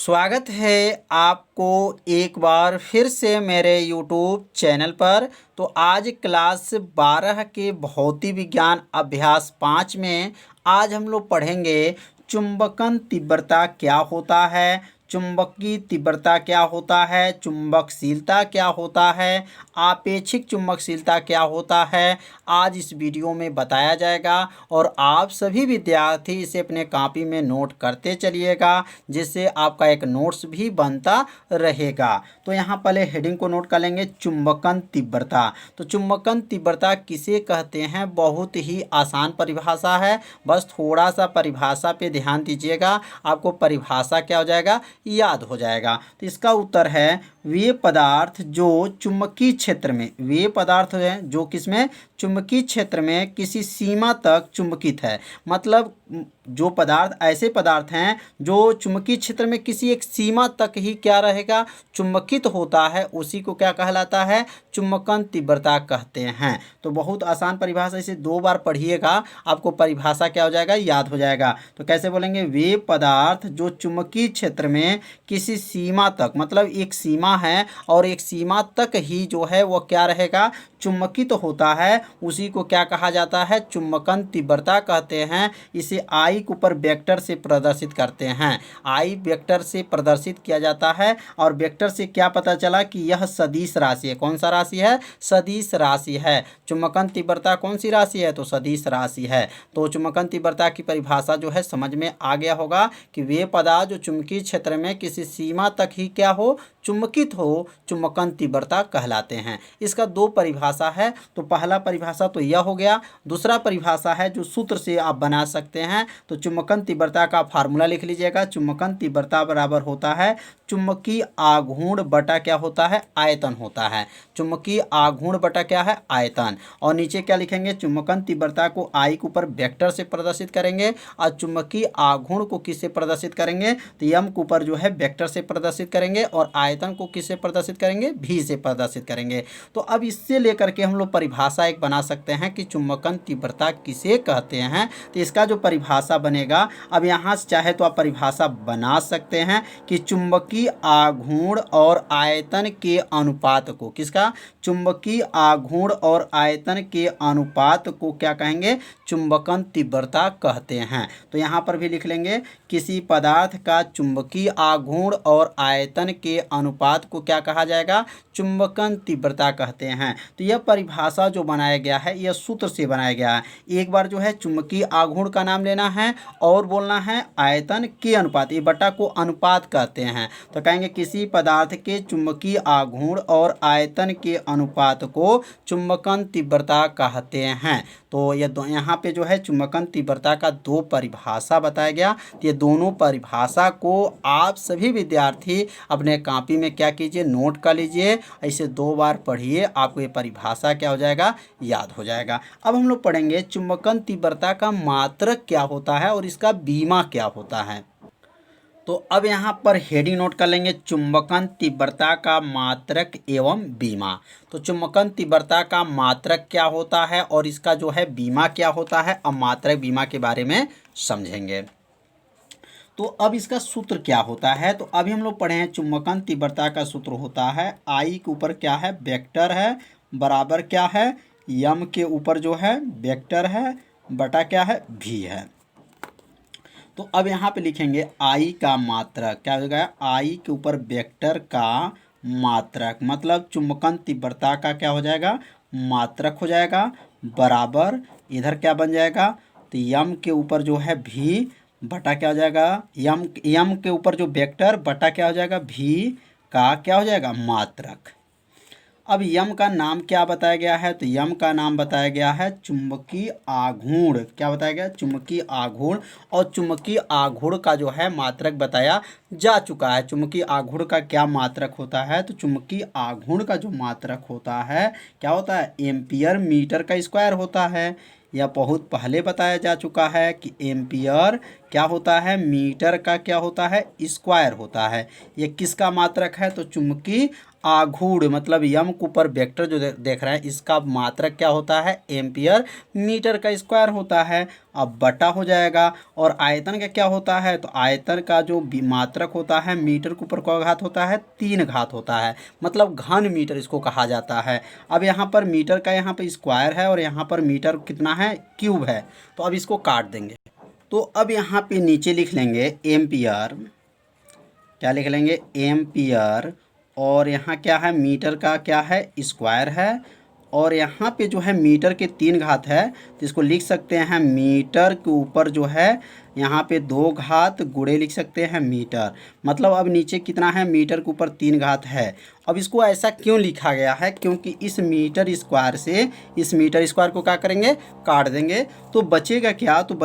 स्वागत है आपको एक बार फिर से मेरे YouTube चैनल पर। तो आज क्लास 12 के भौतिक विज्ञान अभ्यास 5 में आज हम लोग पढ़ेंगे चुंबकन तीव्रता क्या होता है, चुंबकीय तीव्रता क्या होता है, चुंबकशीलता क्या होता है, आपेक्षिक चुंबकशीलता क्या होता है। आज इस वीडियो में बताया जाएगा और आप सभी विद्यार्थी इसे अपने कॉपी में नोट करते चलिएगा, जिससे आपका एक नोट्स भी बनता रहेगा। तो यहाँ पहले हेडिंग को नोट कर लेंगे, चुंबकन तीव्रता। तो चुंबकन तीव्रता किसे कहते हैं, बहुत ही आसान परिभाषा है, बस थोड़ा सा परिभाषा पे ध्यान दीजिएगा, आपको परिभाषा क्या हो जाएगा, याद हो जाएगा। तो इसका उत्तर है वे पदार्थ जो चुंबकीय क्षेत्र में, वे पदार्थ हैं जो किसमें, चुंबकीय क्षेत्र में किसी सीमा तक चुंबकित है। मतलब जो पदार्थ, ऐसे पदार्थ हैं जो चुंबकीय क्षेत्र में किसी एक सीमा तक ही क्या रहेगा, चुंबकित होता है, उसी को क्या कहलाता है, चुंबकन तीव्रता कहते हैं। तो बहुत आसान परिभाषा, इसे 2 बार पढ़िएगा, आपको परिभाषा क्या हो जाएगा, याद हो जाएगा। तो कैसे बोलेंगे, वे पदार्थ जो चुंबकीय क्षेत्र में किसी सीमा तक, मतलब एक सीमा है और एक सीमा तक ही जो है वो क्या रहेगा, चुंबकित होता है, उसी को क्या कहा जाता है, चुंबकन तीव्रता कहते हैं। इसे आई के ऊपर वेक्टर से प्रदर्शित करते हैं, आई वेक्टर से प्रदर्शित किया जाता है। और वेक्टर से क्या पता चला कि यह सदिश राशि है। कौन सा राशि है, सदिश राशि है। चुंबकन तीव्रता कौन सी राशि है, तो सदिश राशि है। तो चुंबकन तीव्रता की परिभाषा जो है समझ में आ गया होगा कि वे पदार्थ जो चुंबकीय क्षेत्र में किसी सीमा तक ही क्या हो, चुंबकित हो, चुंबकन तीव्रता कहलाते हैं। इसका 2 परिभाषा है। तो पहला परिभाषा तो यह हो गया। दूसरा परिभाषा है जो सूत्र से आप बना सकते हैं। तो चुंबकन तीव्रता का फार्मूला लिख लीजिएगा। चुंबकन तीव्रता बराबर होता है चुंबकीय आघूर्ण बटा क्या होता है, आयतन होता है। चुंबकीय आघूर्ण बटा क्या है, आयतन। और नीचे क्या लिखेंगे, चुंबकन तीव्रता को आई के ऊपर वेक्टर से प्रदर्शित करेंगे और चुंबकीय आघूर्ण को किससे प्रदर्शित करेंगे, तो एम के ऊपर जो है वेक्टर से प्रदर्शित करेंगे और आयतन को किससे प्रदर्शित करेंगे, भी से प्रदर्शित करेंगे। तो अब इससे लेकर के हम लोग परिभाषा एक बना सकते हैं कि चुंबकन तीव्रता किसे कहते हैं। तो इसका जो परिभाषा बनेगा, अब यहाँ से चाहे तो आप परिभाषा बना सकते हैं कि चुंबकीय आघूर्ण और आयतन के अनुपात को, किसका, चुंबकीय आघूर्ण और आयतन के अनुपात को क्या कहेंगे, चुंबकन तीव्रता कहते हैं। तो यहाँ पर भी लिख लेंगे, किसी पदार्थ का चुंबकीय आघूर्ण और आयतन के अनुपात को क्या कहा जाएगा, चुंबकन तीव्रता कहते हैं। तो यह परिभाषा जो बनाया गया है, यह सूत्र से बनाया गया है। एक बार जो है चुंबकीय आघूर्ण का नाम लेना है और बोलना है आयतन के अनुपात, ये बटा को अनुपात कहते हैं। तो कहेंगे किसी पदार्थ के चुंबकीय आघूर्ण और आयतन के अनुपात को चुंबकन तीव्रता कहते हैं। तो ये यहाँ पे जो है चुंबकन तीव्रता का 2 परिभाषा बताया गया। तो ये दोनों परिभाषा को आप सभी विद्यार्थी अपने कॉपी में क्या कीजिए, नोट कर लीजिए। ऐसे 2 बार पढ़िए, आपको ये परिभाषा क्या हो जाएगा, याद हो जाएगा। अब हम लोग पढ़ेंगे चुंबकन तीव्रता का मात्रक क्या होता है और इसका बीमा क्या होता है। तो अब यहाँ पर हेडिंग नोट कर लेंगे, चुंबकन तीव्रता का मात्रक एवं बीमा। तो चुंबकन तीव्रता का मात्रक क्या होता है और इसका जो है बीमा क्या होता है। अब मात्रक बीमा के बारे में समझेंगे। तो अब इसका सूत्र क्या होता है, तो अभी हम लोग पढ़े हैं चुंबकन तीव्रता का सूत्र होता है, आई के ऊपर क्या है, वेक्टर है, बराबर क्या है, यम के ऊपर जो है वेक्टर है, बटा क्या है, भी है। तो अब यहाँ पे लिखेंगे आई का मात्रक क्या हो गया, आई के ऊपर वेक्टर का मात्रक, मतलब चुंबकन तीव्रता का क्या हो जाएगा, मात्रक हो जाएगा, बराबर इधर क्या बन जाएगा, तो यम के ऊपर जो है भी बटा क्या हो जाएगा, यम के ऊपर जो वेक्टर बटा क्या हो जाएगा, भी का क्या हो जाएगा, मात्रक। अब यम का नाम क्या बताया गया है, तो यम का नाम बताया गया है चुंबकीय आघूर्ण। क्या बताया गया, चुंबकीय आघूर्ण। और चुंबकीय आघूर्ण का जो है मात्रक बताया जा चुका है। चुंबकीय आघूर्ण का क्या मात्रक होता है, तो चुंबकीय आघूर्ण का जो मात्रक होता है क्या होता है, एम्पियर मीटर का स्क्वायर होता है। यह बहुत पहले बताया जा चुका है कि एम्पियर क्या होता है, मीटर का क्या होता है, स्क्वायर होता है। ये किसका मात्रक है, तो चुंबकीय आघूर्ण मतलब यम के ऊपर वेक्टर जो देख रहे हैं इसका मात्रक क्या होता है, एम्पियर मीटर का स्क्वायर होता है। अब बटा हो जाएगा। और आयतन का क्या होता है, तो आयतन का जो मात्रक होता है मीटर के ऊपर क्या घात होता है, 3 घात होता है, मतलब घन मीटर इसको कहा जाता है। अब यहाँ पर मीटर का यहाँ पर स्क्वायर है और यहाँ पर मीटर कितना है, क्यूब है। तो अब इसको काट देंगे। तो अब यहाँ पे नीचे लिख लेंगे एम्पियर, क्या लिख लेंगे, एम्पियर। और यहाँ क्या है, मीटर का क्या है, स्क्वायर है। और यहाँ पे जो है मीटर के 3 घात है, तो इसको लिख सकते हैं मीटर के ऊपर जो है यहाँ पे 2 घात गुणे लिख सकते हैं मीटर। मतलब अब नीचे कितना है, मीटर के ऊपर 3 घात है। अब इसको ऐसा क्यों लिखा गया है, क्योंकि इस मीटर स्क्वायर से इस मीटर स्क्वायर को क्या करेंगे, काट देंगे। तो बचेगा क्या, तो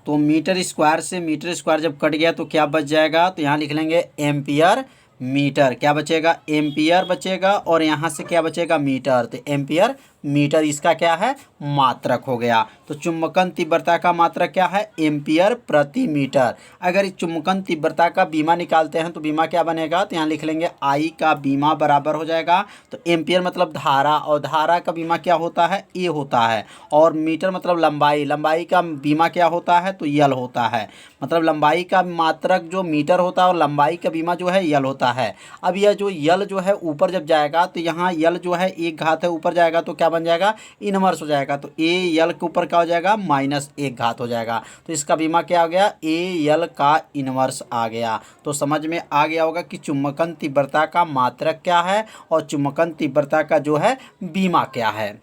मीटर स्क्वायर से मीटर स्क्वायर जब कट गया तो क्या बच जाएगा, तो यहाँ लिख लेंगे एम्पियर मीटर। क्या बचेगा, एम्पियर बचेगा। और यहाँ से क्या बचेगा, मीटर। तो एम्पियर मीटर इसका क्या है, मात्रक हो गया। तो चुंबकन तीव्रता का मात्रक क्या है, एम्पियर प्रति मीटर। अगर इस चुंबकन तीव्रता का बीमा निकालते हैं तो बीमा क्या बनेगा, तो यहाँ लिख लेंगे आई का बीमा बराबर हो जाएगा। तो एम्पियर मतलब धारा, और धारा का बीमा क्या होता है, ए होता है। और मीटर मतलब लंबाई, लंबाई का बीमा क्या होता है, तो यल होता है। मतलब लंबाई का मात्रक जो मीटर होता है और लंबाई का बीमा जो है यल होता है। अब यह जो यल जो है ऊपर जब जाएगा तो यहाँ यल जो है 1 घात है, ऊपर जाएगा तो क्या बन जाएगा, इनवर्स हो जाएगा। तो ए यल के ऊपर क्या हो जाएगा, -1 घात हो जाएगा। तो इसका बीमा क्या हो गया, ए यल का इनवर्स आ गया। तो समझ में आ गया होगा कि चुंबकन तीव्रता का मात्रक क्या है और चुंबकन तीव्रता का जो है बीमा क्या है।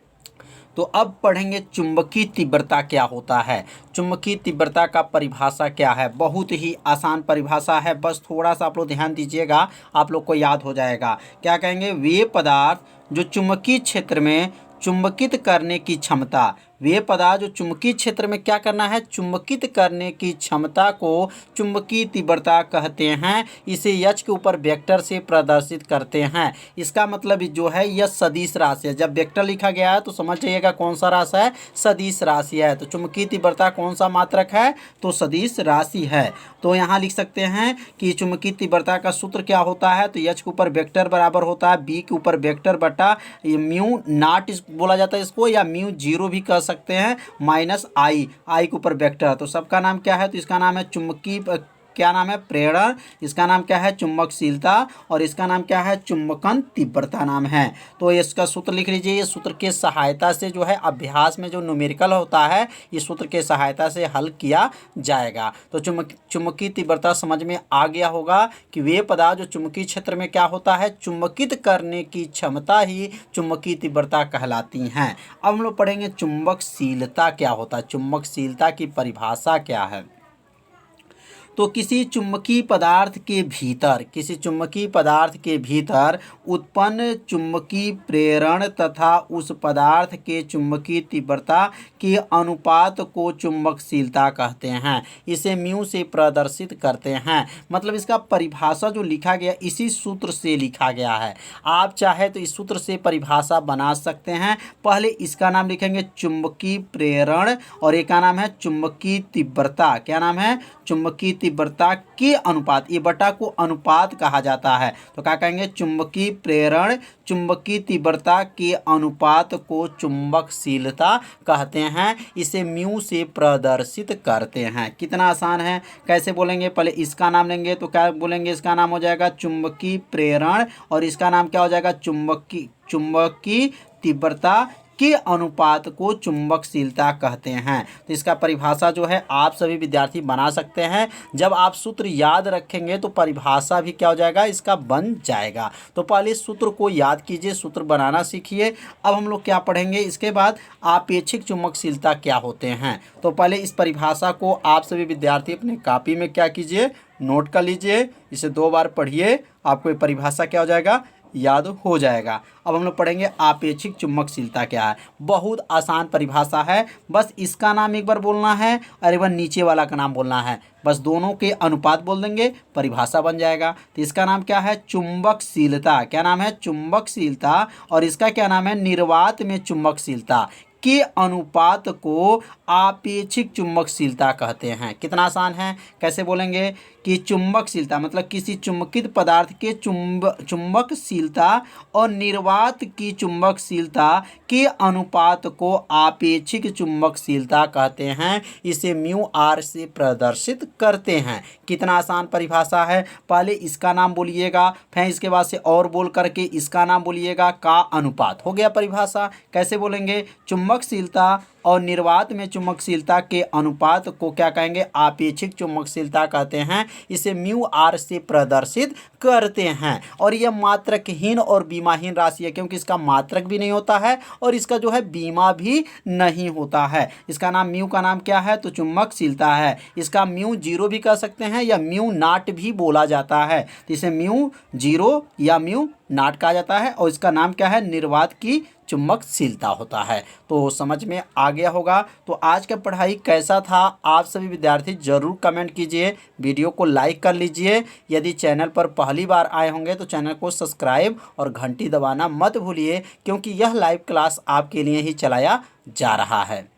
तो अब पढ़ेंगे चुंबकीय तीव्रता क्या होता है। चुंबकीय तीव्रता का परिभाषा क्या है, बहुत ही आसान परिभाषा है, बस थोड़ा सा आप लोग ध्यान दीजिएगा, आप लोग को याद हो जाएगा। क्या कहेंगे, वे पदार्थ जो चुंबकीय क्षेत्र में चुंबकित करने की क्षमता, वे पदार्थ जो चुंबकीय क्षेत्र में क्या करना है, चुंबकित करने की क्षमता को चुंबकीय तीव्रता कहते हैं। इसे एच के ऊपर वेक्टर से प्रदर्शित करते हैं। इसका मतलब जो है यह सदिश राशि है। जब वेक्टर लिखा गया है तो समझ जाइएगा कौन सा राशि है, सदिश राशि है। तो चुंबकीय तीव्रता कौन सा मात्रक है, तो सदिश राशि है। तो यहाँ लिख सकते हैं कि चुंबकीय तीव्रता का सूत्र क्या होता है, तो एच के ऊपर वेक्टर बराबर होता है बी के ऊपर वेक्टर बटा म्यू नॉट बोला जाता है इसको, या म्यू जीरो भी कह सकते हैं, -आई, आई के ऊपर वेक्टर। तो सबका नाम क्या है, तो इसका नाम है चुंबकीय, क्या नाम है, प्रेरण। इसका नाम क्या है, चुंबकशीलता। और इसका नाम क्या है, चुंबकन तीव्रता नाम है। तो इसका सूत्र लिख लीजिए। ये सूत्र के सहायता से जो है अभ्यास में जो न्यूमेरिकल होता है इस सूत्र के सहायता से हल किया जाएगा। तो चुंबकीय तीव्रता समझ में आ गया होगा कि वे पदार्थ जो चुंबकीय क्षेत्र में क्या होता है, चुंबकित करने की क्षमता ही चुंबकीय तीव्रता कहलाती हैं। अब हम लोग पढ़ेंगे चुंबकशीलता क्या होता है, चुंबकशीलता की परिभाषा क्या है। तो किसी चुंबकीय पदार्थ के भीतर उत्पन्न चुंबकीय प्रेरण तथा उस पदार्थ के चुंबकीय तीव्रता के अनुपात को चुंबकशीलता कहते हैं। इसे म्यू से प्रदर्शित करते हैं। मतलब इसका परिभाषा जो लिखा गया इसी सूत्र से लिखा गया है। आप चाहे तो इस सूत्र से परिभाषा बना सकते हैं। पहले इसका नाम लिखेंगे चुंबकीय प्रेरण और एक का नाम है चुंबकीय तीव्रता। क्या नाम है, चुंबकीय तीव्रता के अनुपात, ये बटा को अनुपात कहा जाता है। तो क्या कहेंगे, चुंबकीय प्रेरण चुंबकीय तीव्रता के अनुपात को चुंबकशीलता कहते हैं। इसे म्यू से प्रदर्शित करते हैं। कितना आसान है, कैसे बोलेंगे, पहले इसका नाम लेंगे तो क्या बोलेंगे, इसका नाम हो जाएगा चुंबकीय प्रेरण और इसका नाम क्या हो जाएगा, चुंबकीय तीव्रता के अनुपात को चुंबकशीलता कहते हैं। तो इसका परिभाषा जो है आप सभी विद्यार्थी बना सकते हैं। जब आप सूत्र याद रखेंगे तो परिभाषा भी क्या हो जाएगा, इसका बन जाएगा। तो पहले सूत्र को याद कीजिए, सूत्र बनाना सीखिए। अब हम लोग क्या पढ़ेंगे, इसके बाद आपेक्षिक चुंबकशीलता क्या होते हैं। तो पहले इस परिभाषा को आप सभी विद्यार्थी अपने कॉपी में क्या कीजिए, नोट कर लीजिए। इसे 2 बार पढ़िए, आपको ये परिभाषा क्या हो जाएगा, याद हो जाएगा। अब हम लोग पढ़ेंगे आपेक्षिक चुंबकशीलता क्या है। बहुत आसान परिभाषा है, बस इसका नाम एक बार बोलना है और एक बार नीचे वाला का नाम बोलना है। बस दोनों के अनुपात बोल देंगे, परिभाषा बन जाएगा। तो इसका नाम क्या है, चुंबकशीलता। क्या नाम है, चुंबकशीलता। और इसका क्या नाम है, निर्वात में चुंबकशीलता। के अनुपात को आपेक्षिक चुंबकशीलता कहते हैं। कितना आसान है, कैसे बोलेंगे कि चुंबकशीलता मतलब किसी चुंबकित पदार्थ के चुंबकशीलता और निर्वात की चुंबकशीलता के अनुपात को आपेक्षिक चुंबकशीलता कहते हैं। इसे म्यू आर से प्रदर्शित करते हैं। कितना आसान परिभाषा है। पहले इसका नाम बोलिएगा, फिर इसके बाद से और बोल करके इसका नाम बोलिएगा, का अनुपात। हो गया परिभाषा। कैसे बोलेंगे, चुंबकशीलता और निर्वात में चुंबकशीलता के अनुपात को क्या कहेंगे, आपेक्षिक चुंबकशीलता कहते हैं। इसे म्यू आर से प्रदर्शित करते हैं। और यह मात्रकहीन और बीमाहीन राशि है, क्योंकि इसका मात्रक भी नहीं होता है और इसका जो है बीमा भी नहीं होता है। इसका नाम म्यू का नाम क्या है, तो चुंबकशीलता है। इसका म्यू जीरो भी कह सकते हैं या म्यू नॉट भी बोला जाता है। तो इसे म्यू जीरो या म्यू नॉट कहा जाता है और इसका नाम क्या है, निर्वात की चुंबकशीलता होता है। तो समझ में आ गया होगा। तो आज का पढ़ाई कैसा था, आप सभी विद्यार्थी जरूर कमेंट कीजिए, वीडियो को लाइक कर लीजिए। यदि चैनल पर पहली बार आए होंगे तो चैनल को सब्सक्राइब और घंटी दबाना मत भूलिए, क्योंकि यह लाइव क्लास आपके लिए ही चलाया जा रहा है।